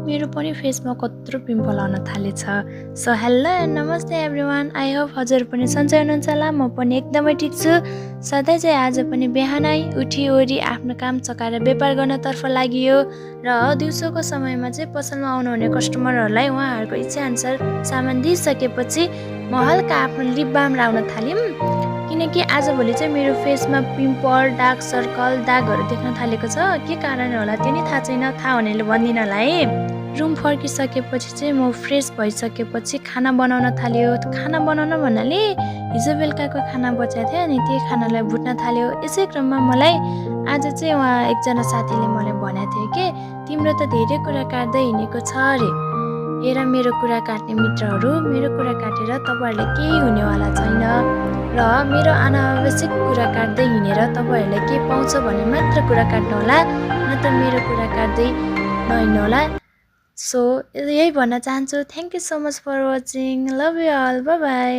मेरो पनि फेसमा कत्रो पिम्पल आउन थालेछ। सो हेलो एन्ड नमस्ते एभ्रिवान, आई होप हजुर पनि सन्चै हुनुहुन्छ होला। म पनि एकदमै ठिक छु। सधैँ चाहिँ आज पनि बिहानै उठिओरी आफ्नो काम सकाएर व्यापार गर्नतर्फ लागियो र दिउँसोको समयमा चाहिँ पसलमा आउनुहुने कस्टमरहरूलाई उहाँहरूको इच्छाअनुसार सामान दिइसकेपछि म हल्का आफ्नो लिप बाम लाउन थाल्यौँ, किनकि आजभोलि चाहिँ मेरो फेसमा पिम्पल, डार्क सर्कल, दागहरू देख्न थालेको छ। के कारण होला त्यो नि थाहा छैन, थाहा हुनेले भनिदिन होला है। रुम फर्किसकेपछि चाहिँ म फ्रेस भइसकेपछि खाना बनाउन थाल्यो। खाना बनाउन भन्नाले हिजो बेलुकाको खाना बचाएको थियो अनि त्यही खानालाई भुट्न थाल्यो। यसै क्रममा मलाई आज चाहिँ उहाँ एकजना साथीले मलाई भनेको थियो कि तिम्रो त धेरै कुरा काट्दै हिँडेको छ अरे। हेर मेरो कुरा काट्ने मित्रहरू, मेरो कुरा काटेर तपाईँहरूले केही हुनेवाला छैन र मेरो अनावश्यक कुरा काट्दै हिँडेर तपाईँहरूले के पाउँछ भने मात्र कुरा काट्नु होला, नत्र मेरो कुरा काट्दै नहिँड्नु होला। सो यही भन्न चाहन्छु। Thank you so much for watching. Love you all. Bye by.